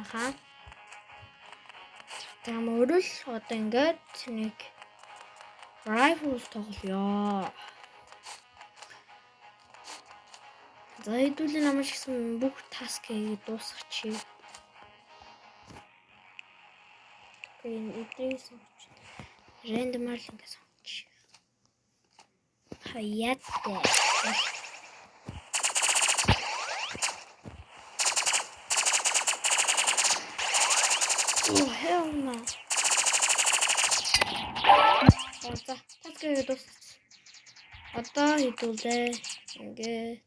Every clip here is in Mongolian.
Аха. Тэгм өрөл одоо ингээд нэг rifles тоглоё. За хэдүүлээ намайг гэсэн бүх task-ийг дуусгачих. Эдрийг сонгоч. Random-аар л ингэ сонгоч. Хаяатай. Oh hell no. За task-ийг дуусгасан. Одоо хэдүүлээ ингээд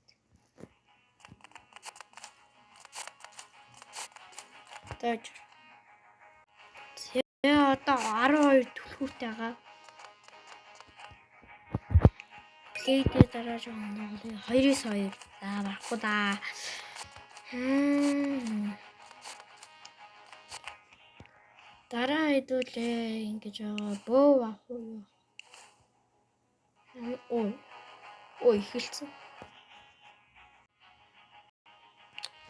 тааж. Одоо 12 төлхөөтэй байгаа. Плейдээ дараа жоохон тоглоё. 2-2. За барахгүй да. Дараа хэдүүлээ ингэж бөө авах уу? Ой эхэлсэн.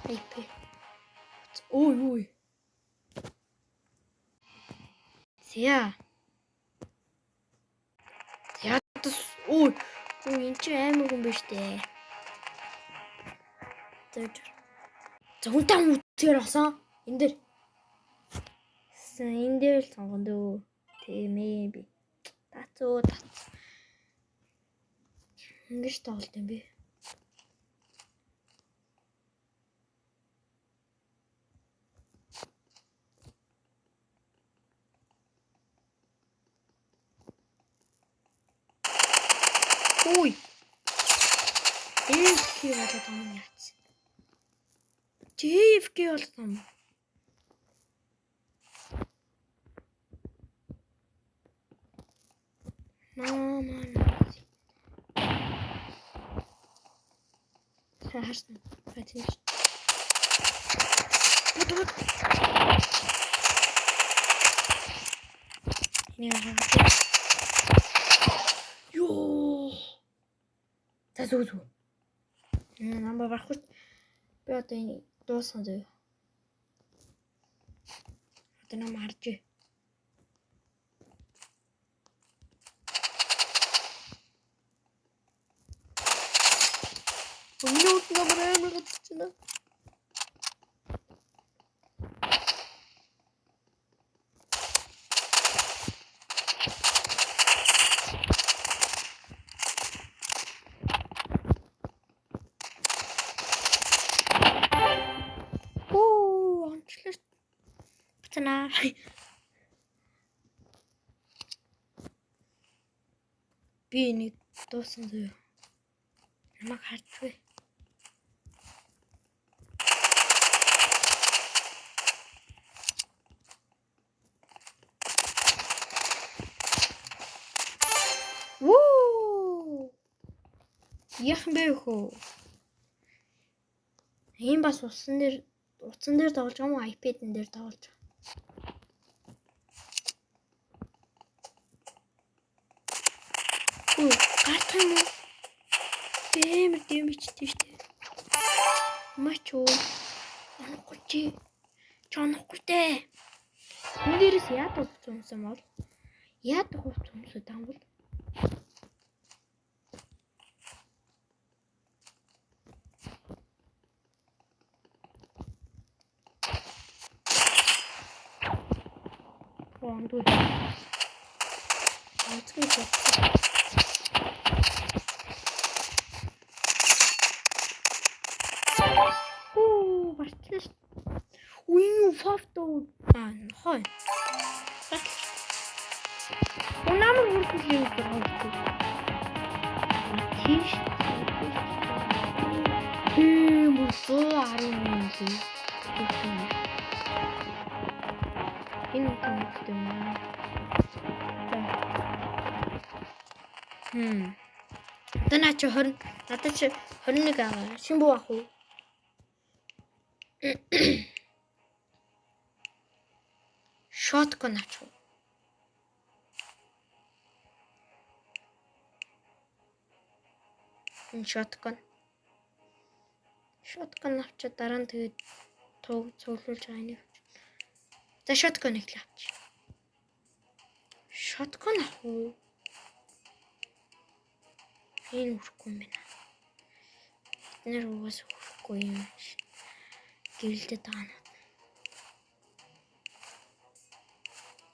Хейпэ. Ой. Зя. Ятас. Ой энэ чи амар хүн биш дээ. За үнтэн үтээр асан. Энд дээр. Энэ дээр л сонгоно дөө. Тэмээ би. Тацуу. Ингэж тоглолт юм бэ? Ой. TFK болоод юм яац. TFK болоод юм. Мама. Харсан. Хатин. Ёо. Тазуу. Намайг барахгүй. Би одоо энэ дууссан зөө. Одоо намайг харж. Өнөөдөр намайг амар гацчихна. Би нэг дуусан зөө. Намайг харчихвэ. Вуу! Яхан бэ хөө. Ийм бас утсан дээр тоглож байгаа юм уу? iPad-ын дээр тоглож байгаа. Гарах юм уу? Дэмэр дэмичтэй штэ. Мачо. Анахгүй. Чонхгүй дээ. Хүн дээрээс яадаг хүмүүс юм бол? Яадаг хүмүүс таам бол? Ондоо. Онцгой. Бартлаа. Үгүй фавтоо. Хой. Унамар хүртэл юм байна. Тийш. Мөсөө 10 Энэ томтой юм. Танаа чи 20. Надад чи 21 аа. Шимбүү ах уу? Shotgun авчих уу? Энэ shotgun авчаад дараа нь тэгээд цуглуулж байгаа нэг. За shotgun их л авч. Shotgun авах уу? Энэ үрхгүй юм байна. Бид нэр угаас үрхгүй юм шиг. Гэрэлдэт байгаа нь.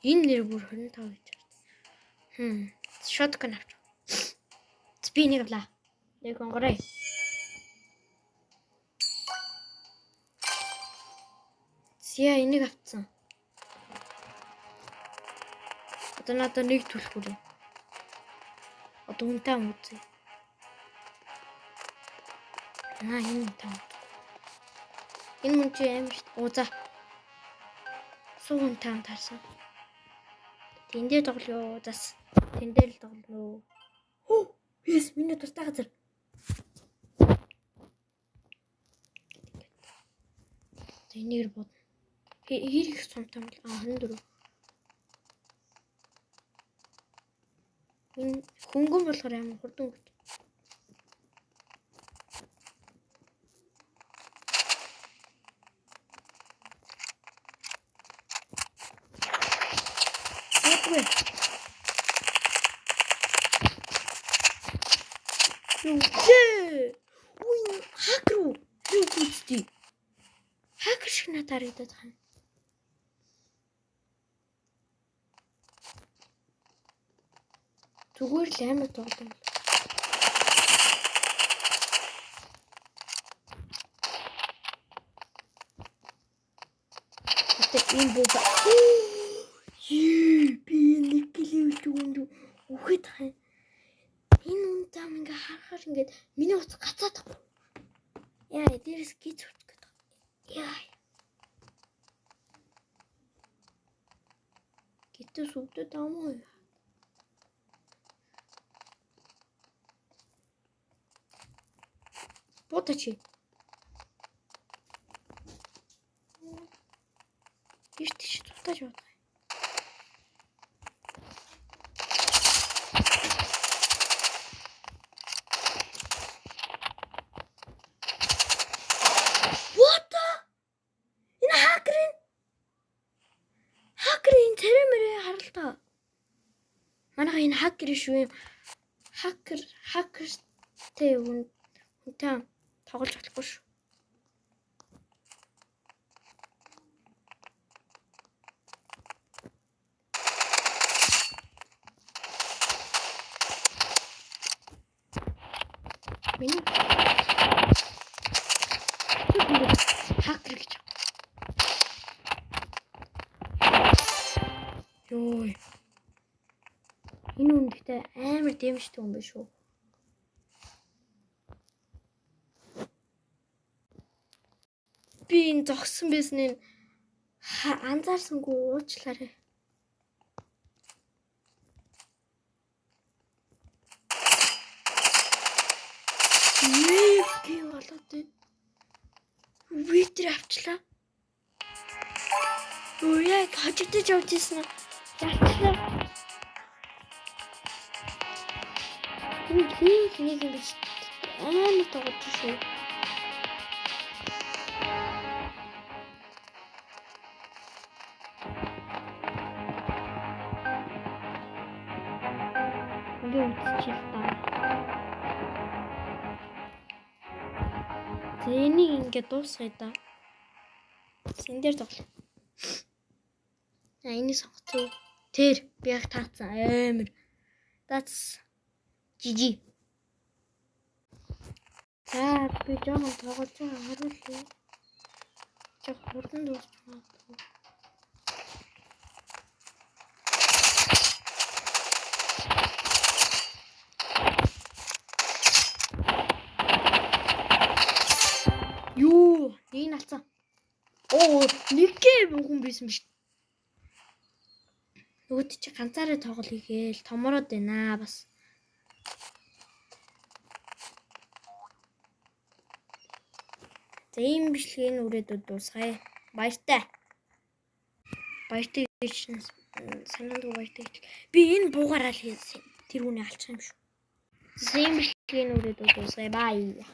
Энэ нэр бүр 25 гэж байна. Shotgun авч. Би нэг авлаа. Нэг онгорой. Зя энийг авцсан. Одоо надад нэг төлөх үү. Одоо үнтэй юм үзье. Энэ үнтэй. Энэ мөн чи аим шүү. Оо за. Суун таам тарсан. Тэн дээр тоглоё. Зас. Тэн дээр л тоглоё. Хөө, yes, миний дуртай газар. Энийг бод. Хэрэг сумтам л 24. Энэ хөнгөн болохоор амар хурдан өнгөт. Ой, хакер уу? Юу гүцтэй? Хакер шиг надад харагдаад байна. Зүгээр л амар тоглоом. Гэтэ ийм бууга. Би нэг гэлэвч өгөнд үхээд хай. Энэ үнтам ингээ харахаар ингээд миний утас гацаад тав. Яа, дээрээс гиз хүртэх гээд байна. Яа. Гэтэ сүгдэд амуу. Бодочи. Иртэж тутаж бод. What? Энэ хакерын тэрэмэрээ харалтаа. Манайха энэ хакер шүү юм. Хакертэй үнтэй тоглож болохгүй шүү. Миний хакер гэж. Йой. Энэ үнэтэй амар дэмжтэй юм биш үү? Би энэ зогссон байсныг анзаарсангүй уучлаарай. Гин болоод байна. Витер авчлаа. Өө яг хожигдож явж ирсэн. Авчлаа. Энэ нэг юм биш. Амар тоглож шүү. Ингээ үтчихээ та. За энийг ингээ дуусгая да. Сэн дээр тоглоо. Энийг сонгоцоо. Тэр би яг таацсан амар. That's GG. За би жоохон тоглож байгаа харуулъя. Жог хурдан дуусна. Юу, нэг алцсан. Оо, нэг хүн байсан биш. Нөгөөд чи ганцаараа тоглоё гээл томороод байна бас. За ийм бичлэгийн үрээдүүд дуусгая. Баяртай. Баяртай гэж санаандгүй баяртай. Би энэ буугаараа л тэр үнийг алчих юм шүү. За ийм бичлэгийн үрээдүүд дуусгая. Бай.